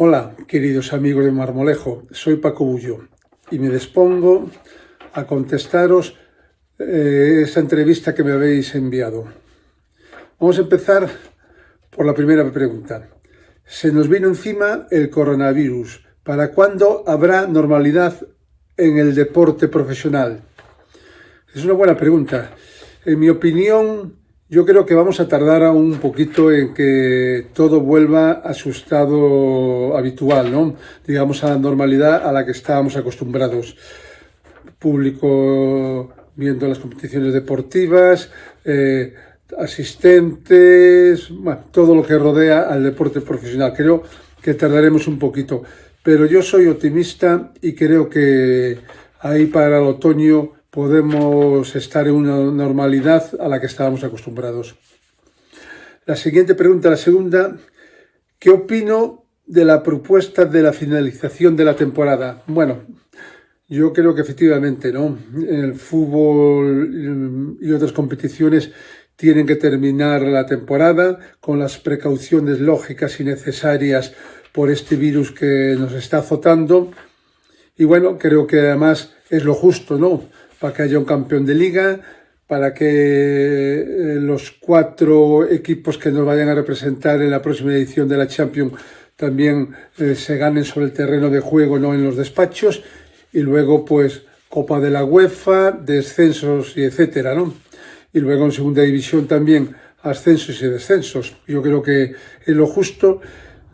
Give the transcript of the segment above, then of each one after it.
Hola, queridos amigos de Marmolejo, soy Paco Bullo y me dispongo a contestaros esta entrevista que me habéis enviado. Vamos a empezar por la primera pregunta. Se nos vino encima el coronavirus. ¿Para cuándo habrá normalidad en el deporte profesional? Es una buena pregunta. En mi opinión, yo creo que vamos a tardar aún un poquito en que todo vuelva a su estado habitual, ¿no? Digamos, a la normalidad a la que estábamos acostumbrados. Público viendo las competiciones deportivas, asistentes, bueno, todo lo que rodea al deporte profesional. Creo que tardaremos un poquito, pero yo soy optimista y creo que ahí para el otoño podemos estar en una normalidad a la que estábamos acostumbrados. La siguiente pregunta, la segunda, ¿qué opino de la propuesta de la finalización de la temporada? Bueno, yo creo que efectivamente, ¿no? El fútbol y otras competiciones tienen que terminar la temporada con las precauciones lógicas y necesarias por este virus que nos está azotando. Y bueno, creo que además es lo justo, ¿no? Para que haya un campeón de liga, para que los 4 equipos que nos vayan a representar en la próxima edición de la Champions también se ganen sobre el terreno de juego, no en los despachos. Y luego, pues, Copa de la UEFA, descensos y etcétera, ¿no? Y luego en segunda división también ascensos y descensos. Yo creo que es lo justo.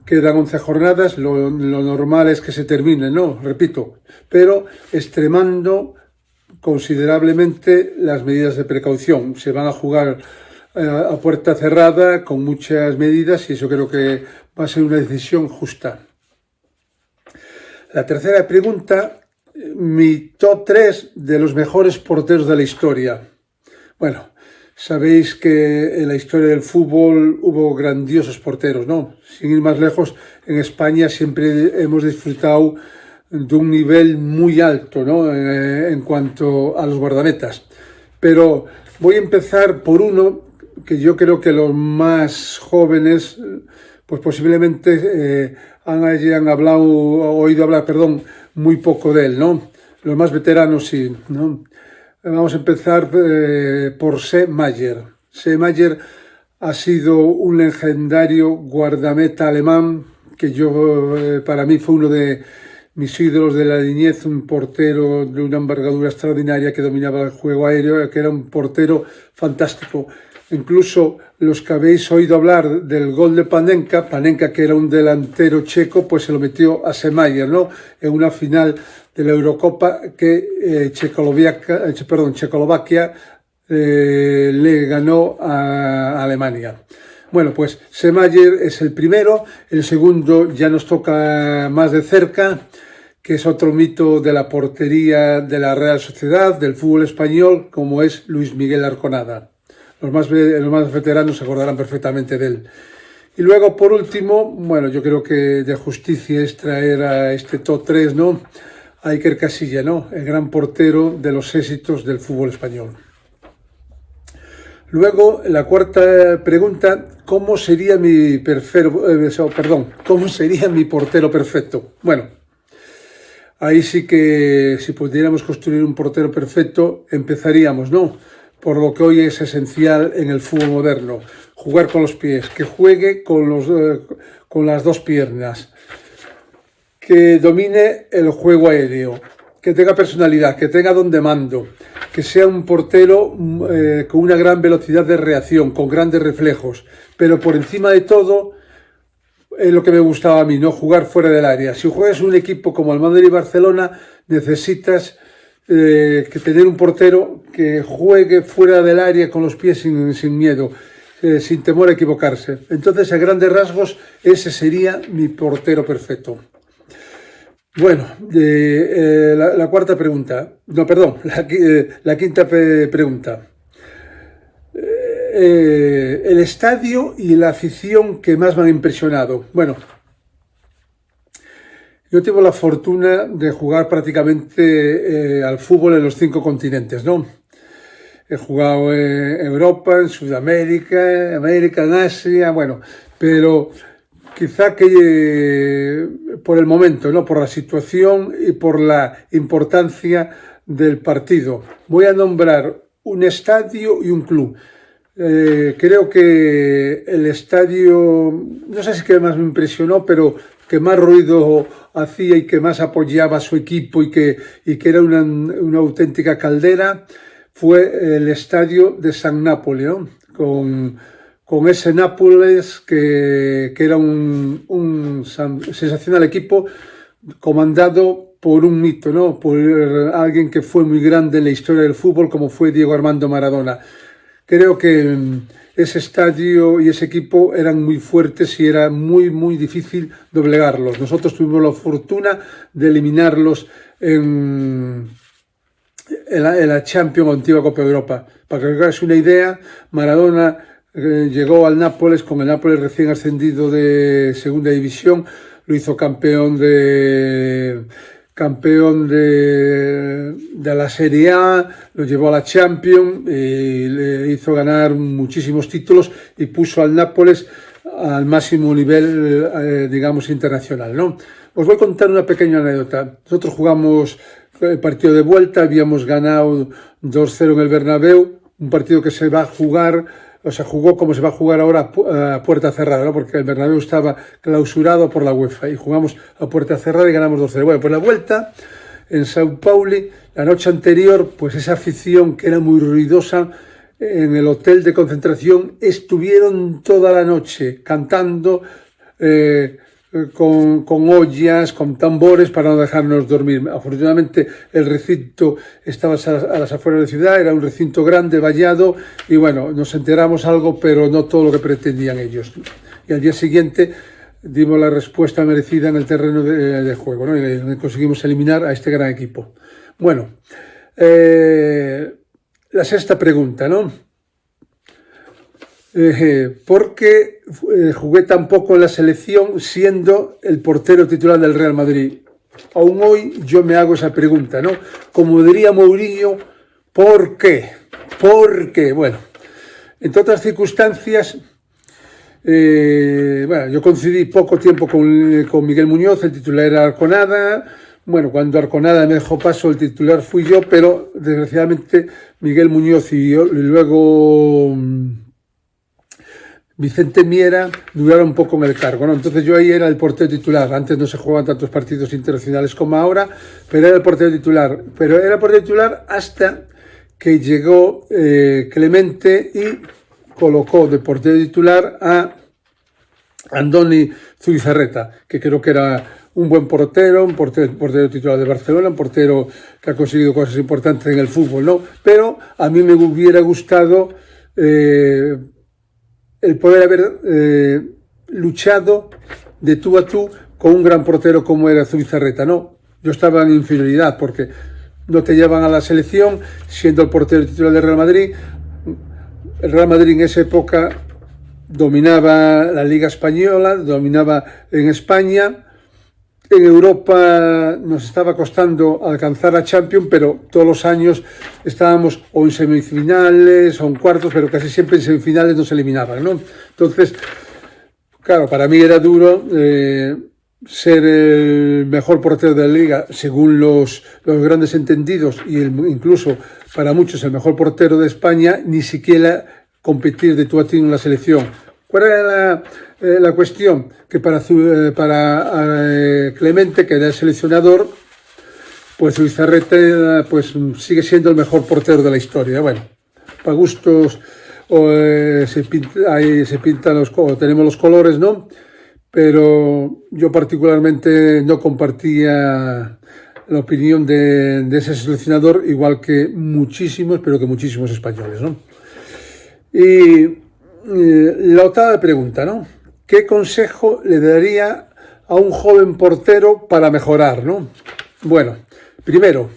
Quedan 11 jornadas, lo normal es que se termine, ¿no? Repito, pero extremando considerablemente las medidas de precaución. Se van a jugar a puerta cerrada con muchas medidas y eso creo que va a ser una decisión justa. La tercera pregunta, mi top 3 de los mejores porteros de la historia. Bueno, sabéis que en la historia del fútbol hubo grandiosos porteros, ¿no? Sin ir más lejos, en España siempre hemos disfrutado de un nivel muy alto, ¿no? En cuanto a los guardametas. Pero voy a empezar por uno que yo creo que los más jóvenes, pues posiblemente hayan oído hablar, muy poco de él, ¿no? Los más veteranos sí, ¿no? Vamos a empezar por Sepp Maier. Sepp Maier ha sido un legendario guardameta alemán que para mí fue uno de mis ídolos de la niñez, un portero de una envergadura extraordinaria que dominaba el juego aéreo, que era un portero fantástico. Incluso los que habéis oído hablar del gol de Panenka, que era un delantero checo, pues se lo metió a Sepp Maier, ¿no? En una final de la Eurocopa que Checoslovaquia le ganó a Alemania. Bueno, pues Sepp Maier es el primero. El segundo ya nos toca más de cerca, que es otro mito de la portería de la Real Sociedad, del fútbol español, como es Luis Miguel Arconada. Los más veteranos se acordarán perfectamente de él. Y luego, por último, bueno, yo creo que de justicia es traer a este top 3, ¿no? A Iker Casillas, ¿no? El gran portero de los éxitos del fútbol español. Luego, la cuarta pregunta, ¿cómo sería mi portero perfecto? Bueno, ahí sí que si pudiéramos construir un portero perfecto, empezaríamos, ¿no? Por lo que hoy es esencial en el fútbol moderno, jugar con los pies, que juegue con las 2 piernas, que domine el juego aéreo, que tenga personalidad, que tenga don de mando, que sea un portero con una gran velocidad de reacción, con grandes reflejos, pero por encima de todo es lo que me gustaba a mí, ¿no? Jugar fuera del área. Si juegas un equipo como el Madrid y Barcelona, necesitas que tener un portero que juegue fuera del área con los pies sin miedo, sin temor a equivocarse. Entonces, a grandes rasgos, ese sería mi portero perfecto. Bueno, la cuarta pregunta, la quinta pregunta. El estadio y la afición que más me han impresionado. Bueno, yo tengo la fortuna de jugar prácticamente al fútbol en los 5 continentes, ¿no? He jugado en Europa, en Sudamérica, en América, en Asia, bueno, pero quizá que por el momento, ¿no? Por la situación y por la importancia del partido. Voy a nombrar un estadio y un club. Creo que el estadio, no sé si que más me impresionó, pero que más ruido hacía y que más apoyaba a su equipo y que era una auténtica caldera, fue el estadio de San Napoli, ¿no? Con ese Nápoles que era un sensacional equipo comandado por un mito, ¿no? Por alguien que fue muy grande en la historia del fútbol, como fue Diego Armando Maradona. Creo que ese estadio y ese equipo eran muy fuertes y era muy, muy difícil doblegarlos. Nosotros tuvimos la fortuna de eliminarlos en la Champions, antigua Copa de Europa. Para que os hagáis una idea, Maradona llegó al Nápoles con el Nápoles recién ascendido de segunda división, lo hizo campeón de la Serie A, lo llevó a la Champions y le hizo ganar muchísimos títulos y puso al Nápoles al máximo nivel, digamos, internacional, ¿no? Os voy a contar una pequeña anécdota. Nosotros jugamos el partido de vuelta, habíamos ganado 2-0 en el Bernabéu, un partido que se va a jugar, o sea, jugó como se va a jugar ahora a puerta cerrada, ¿no? Porque el Bernabéu estaba clausurado por la UEFA y jugamos a puerta cerrada y ganamos 2-0. Bueno, pues la vuelta en Sao Paulo, la noche anterior, pues esa afición que era muy ruidosa en el hotel de concentración estuvieron toda la noche cantando con ollas, con tambores para no dejarnos dormir. Afortunadamente el recinto estaba a las afueras de la ciudad, era un recinto grande, vallado, y bueno, nos enteramos algo, pero no todo lo que pretendían ellos. Y al día siguiente dimos la respuesta merecida en el terreno de juego, ¿no? Y conseguimos eliminar a este gran equipo. Bueno, la sexta pregunta, ¿no? ¿Por qué jugué tan poco en la selección siendo el portero titular del Real Madrid? Aún hoy yo me hago esa pregunta, ¿no? Como diría Mourinho, ¿por qué? ¿Por qué? Bueno, entre otras circunstancias, bueno, yo coincidí poco tiempo con Miguel Muñoz, el titular era Arconada. Bueno, cuando Arconada me dejó paso, el titular fui yo, pero desgraciadamente Miguel Muñoz y luego Vicente Miera duraron un poco en el cargo, ¿no? Entonces yo ahí era el portero titular. Antes no se jugaban tantos partidos internacionales como ahora, pero era el portero titular. Pero era el portero titular hasta que llegó Clemente y colocó de portero titular a Andoni Zubizarreta, que creo que era un buen portero, un portero titular de Barcelona, un portero que ha conseguido cosas importantes en el fútbol, ¿no? Pero a mí me hubiera gustado el poder haber luchado de tú a tú con un gran portero como era Zubizarreta, ¿no? Yo estaba en inferioridad porque no te llevan a la selección siendo el portero titular del Real Madrid. El Real Madrid en esa época dominaba la Liga Española, dominaba en España. En Europa nos estaba costando alcanzar la Champions, pero todos los años estábamos o en semifinales o en cuartos, pero casi siempre en semifinales nos eliminaban, ¿no? Entonces, claro, para mí era duro ser el mejor portero de la liga, según los grandes entendidos, y incluso para muchos el mejor portero de España, ni siquiera competir de tú a tú en la selección. ¿Cuál era la cuestión? Que para Clemente, que era el seleccionador, pues Zubizarreta pues sigue siendo el mejor portero de la historia. Bueno, para gustos se pintan tenemos los colores, ¿no? Pero yo particularmente no compartía la opinión de ese seleccionador, igual que muchísimos, pero que muchísimos españoles, ¿no? Y la octava pregunta, ¿no? ¿Qué consejo le daría a un joven portero para mejorar, ¿no? Bueno, primero,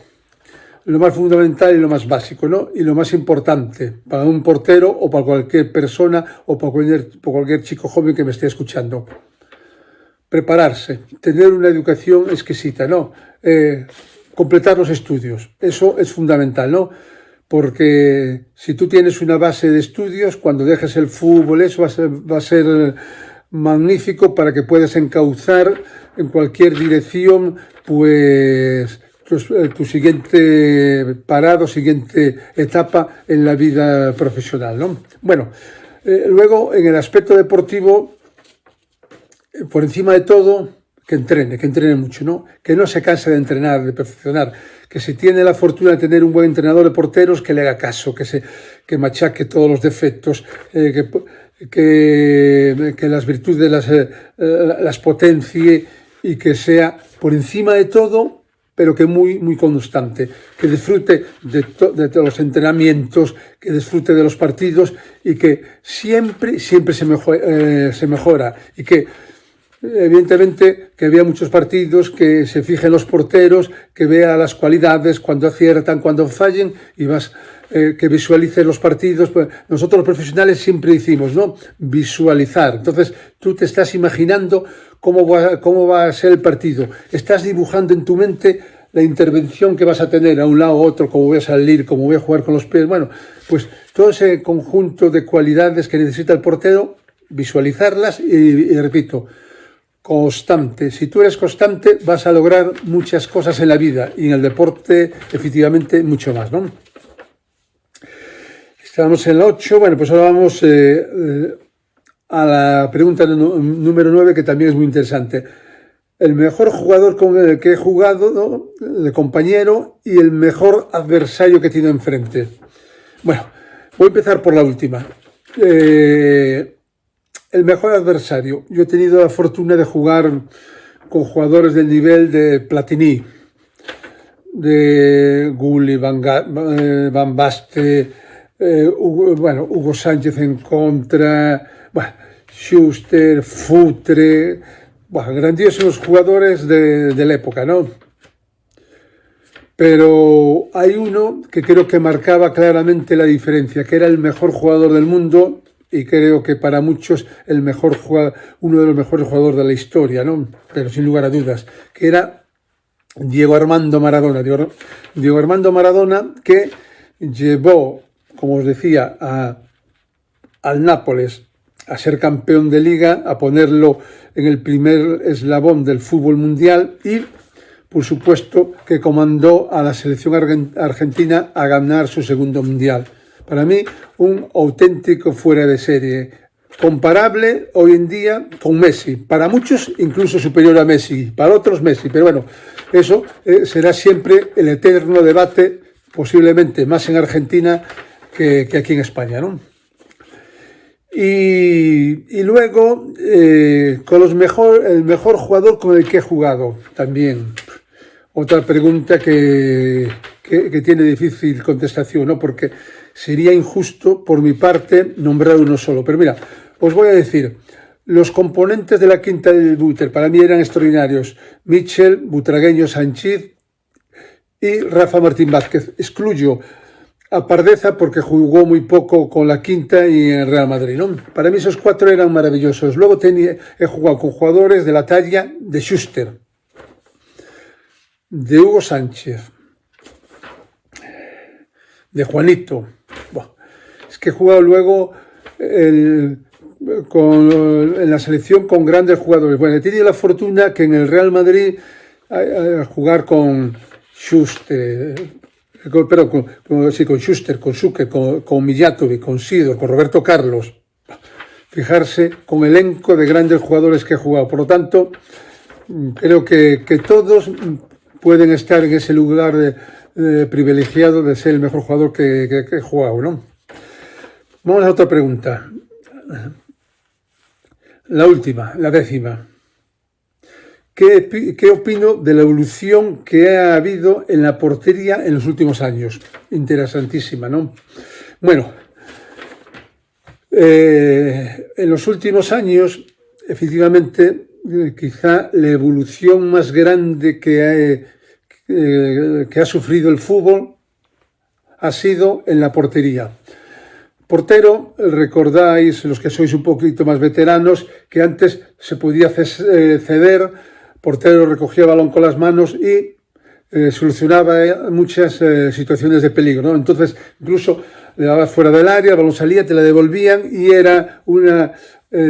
lo más fundamental y lo más básico, ¿no? Y lo más importante para un portero o para cualquier persona o para cualquier chico joven que me esté escuchando. Prepararse, tener una educación exquisita, ¿no? Completar los estudios, eso es fundamental, ¿no? Porque si tú tienes una base de estudios, cuando dejes el fútbol, eso va a ser magnífico para que puedas encauzar en cualquier dirección pues tu siguiente parado, siguiente etapa en la vida profesional, ¿no? Bueno, luego en el aspecto deportivo, por encima de todo, que entrene mucho, ¿no? Que no se canse de entrenar, de perfeccionar, que si tiene la fortuna de tener un buen entrenador de porteros, que le haga caso, que machaque todos los defectos, que las virtudes las potencie y que sea por encima de todo, pero que muy constante, que disfrute de los entrenamientos, que disfrute de los partidos y que siempre se mejora y que evidentemente que vea muchos partidos, que se fije en los porteros, que vea las cualidades, cuando aciertan, cuando fallen y que visualice los partidos. Pues nosotros los profesionales siempre decimos, ¿no? Visualizar. Entonces tú te estás imaginando cómo va a ser el partido. Estás dibujando en tu mente la intervención que vas a tener a un lado u otro, cómo voy a salir, cómo voy a jugar con los pies. Bueno, pues todo ese conjunto de cualidades que necesita el portero, visualizarlas y repito, constante. Si tú eres constante, vas a lograr muchas cosas en la vida y en el deporte, efectivamente, mucho más, ¿no? Estamos en el 8. Bueno, pues ahora vamos a la pregunta número 9, que también es muy interesante. El mejor jugador con el que he jugado, ¿no? De compañero, y el mejor adversario que he tenido enfrente. Bueno, voy a empezar por la última. El mejor adversario. Yo he tenido la fortuna de jugar con jugadores del nivel de Platini, de Gulli, Van Basten, Hugo Sánchez en contra, Schuster, Futre, grandiosos jugadores de la época, ¿no? Pero hay uno que creo que marcaba claramente la diferencia, que era el mejor jugador del mundo y creo que para muchos uno de los mejores jugadores de la historia, ¿no? Pero sin lugar a dudas, que era Diego Armando Maradona. Diego Armando Maradona, que llevó, como os decía, al Nápoles a ser campeón de liga, a ponerlo en el primer eslabón del fútbol mundial y, por supuesto, que comandó a la selección argentina a ganar su segundo mundial. Para mí, un auténtico fuera de serie, comparable hoy en día con Messi. Para muchos, incluso superior a Messi. Para otros, Messi. Pero bueno, eso será siempre el eterno debate, posiblemente más en Argentina que aquí en España, ¿no? Y luego, el mejor jugador con el que he jugado, también. Otra pregunta que tiene difícil contestación, ¿no? Porque sería injusto por mi parte nombrar uno solo. Pero mira, os voy a decir, los componentes de la quinta del Buter para mí eran extraordinarios. Michel, Butragueño, Sanchís y Rafa Martín Vázquez. Excluyo a Pardeza porque jugó muy poco con la quinta y en Real Madrid, ¿no? Para mí esos cuatro eran maravillosos. Luego he jugado con jugadores de la talla de Schuster, de Hugo Sánchez, de Juanito. Es que he jugado luego en la selección con grandes jugadores. Bueno, he tenido la fortuna que en el Real Madrid jugar con Schuster, con Schuster, con Suque, con Mijatovic, con Sidor, con Roberto Carlos. Fijarse con elenco de grandes jugadores que he jugado. Por lo tanto, creo que todos pueden estar en ese lugar privilegiado de ser el mejor jugador que he jugado, ¿no? Vamos a otra pregunta. La última, la 10ª. ¿Qué opino de la evolución que ha habido en la portería en los últimos años? Interesantísima, ¿no? Bueno, en los últimos años, efectivamente, quizá la evolución más grande que ha sufrido el fútbol ha sido en la portería. Portero, recordáis, los que sois un poquito más veteranos, que antes se podía ceder, portero recogía el balón con las manos y solucionaba muchas situaciones de peligro, ¿no? Entonces, incluso le dabas fuera del área, el balón salía, te la devolvían y era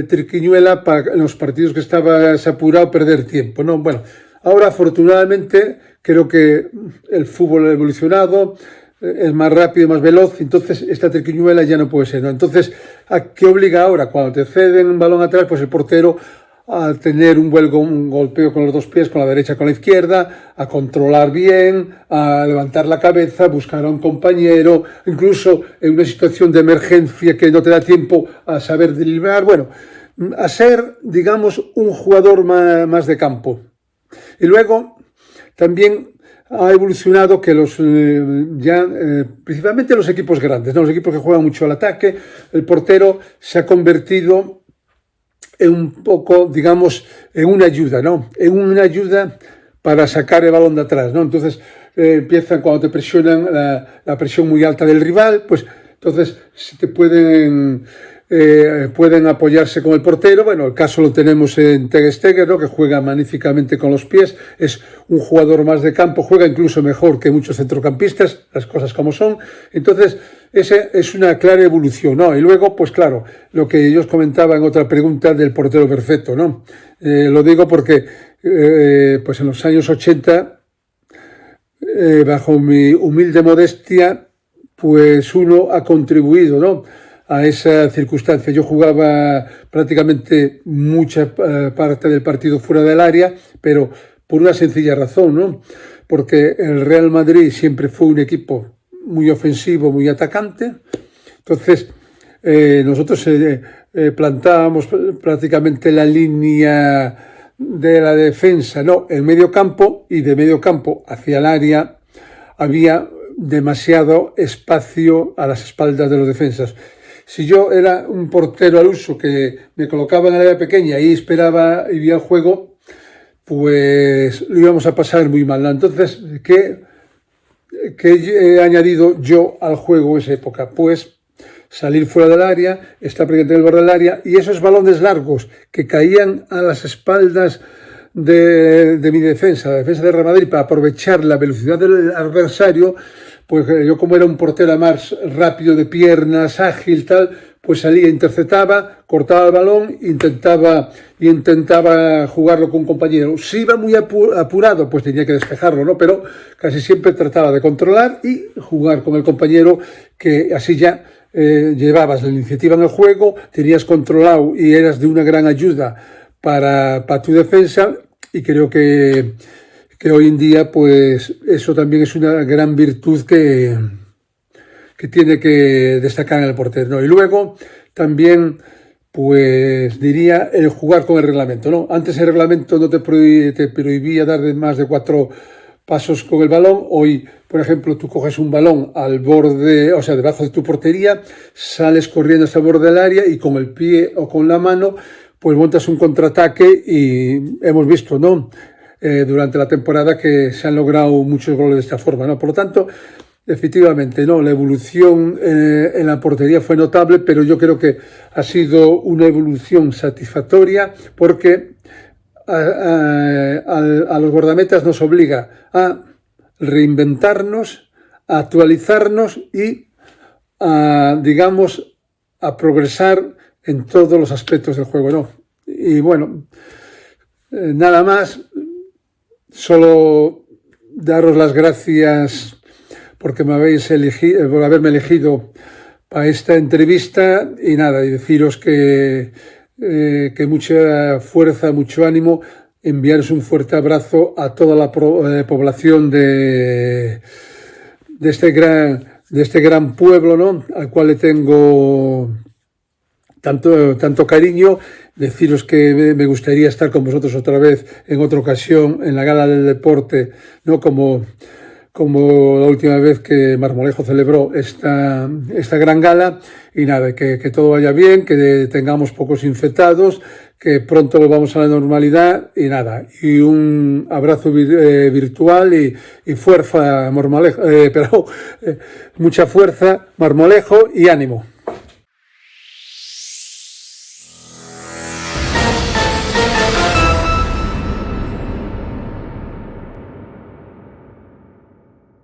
triquiñuela para en los partidos que estabas apurado perder tiempo, ¿no? Bueno, ahora afortunadamente creo que el fútbol ha evolucionado, es más rápido, más veloz, entonces esta triquiñuela ya no puede ser, ¿no? Entonces, ¿a qué obliga ahora? Cuando te ceden un balón atrás, pues el portero a tener un golpeo con los dos pies, con la derecha, con la izquierda, a controlar bien, a levantar la cabeza, buscar a un compañero, incluso en una situación de emergencia que no te da tiempo a saber driblar, bueno, a ser, digamos, un jugador más de campo. Y luego, también ha evolucionado que principalmente los equipos grandes, ¿no? Los equipos que juegan mucho al ataque, el portero se ha convertido en un poco, digamos, en una ayuda, ¿no? En una ayuda para sacar el balón de atrás, ¿no? Entonces empiezan cuando te presionan la presión muy alta del rival, pues entonces si te pueden apoyarse con el portero. Bueno, el caso lo tenemos en Ter Stegen, ¿no? Que juega magníficamente con los pies, es un jugador más de campo, juega incluso mejor que muchos centrocampistas, las cosas como son. Entonces, esa es una clara evolución, ¿no? Y luego, pues claro, lo que yo os comentaba en otra pregunta del portero perfecto, ¿no? Lo digo porque, pues en los años 80, bajo mi humilde modestia, pues uno ha contribuido, ¿no?, a esa circunstancia. Yo jugaba prácticamente mucha parte del partido fuera del área, pero por una sencilla razón, ¿no? Porque el Real Madrid siempre fue un equipo muy ofensivo, muy atacante. Entonces, nosotros plantábamos prácticamente la línea de la defensa, ¿no?, en medio campo, y de medio campo hacia el área había demasiado espacio a las espaldas de los defensas. Si yo era un portero al uso que me colocaba en el área pequeña y esperaba y veía el juego, pues lo íbamos a pasar muy mal, ¿no? Entonces, ¿qué he añadido yo al juego en esa época? Pues salir fuera del área, estar presente en el borde del área, y esos balones largos que caían a las espaldas de mi defensa, la defensa de Real Madrid, para aprovechar la velocidad del adversario, pues yo, como era un portero más rápido de piernas, ágil, tal, pues salía, interceptaba, cortaba el balón, intentaba jugarlo con un compañero. Si iba muy apurado, pues tenía que despejarlo, ¿no? Pero casi siempre trataba de controlar y jugar con el compañero, que así ya llevabas la iniciativa en el juego, tenías controlado y eras de una gran ayuda para tu defensa. Y creo que hoy en día, pues eso también es una gran virtud que tiene que destacar en el portero, ¿no? Y luego también, pues diría, el jugar con el reglamento, ¿no? Antes el reglamento no te prohibía dar más de 4 pasos con el balón. Hoy, por ejemplo, tú coges un balón al borde, o sea, debajo de tu portería, sales corriendo hasta el borde del área y con el pie o con la mano, pues montas un contraataque, y hemos visto, ¿no?, durante la temporada, que se han logrado muchos goles de esta forma, ¿no? Por lo tanto, efectivamente, ¿no?, la evolución en la portería fue notable, pero yo creo que ha sido una evolución satisfactoria, porque a los guardametas nos obliga a reinventarnos, a actualizarnos y digamos, a progresar en todos los aspectos del juego, ¿no? Y bueno, nada más. Solo daros las gracias porque me habéis elegido, por haberme elegido para esta entrevista, y nada, y deciros que mucha fuerza, mucho ánimo, enviaros un fuerte abrazo a toda la población de este gran pueblo, ¿no?, al cual le tengo tanto cariño. Deciros que me gustaría estar con vosotros otra vez en otra ocasión en la Gala del Deporte, ¿no?, como la última vez que Marmolejo celebró esta gran gala. Y nada, que todo vaya bien, que tengamos pocos infectados, que pronto volvamos a la normalidad, y nada, y un abrazo virtual y fuerza, Marmolejo, mucha fuerza, Marmolejo, y ánimo.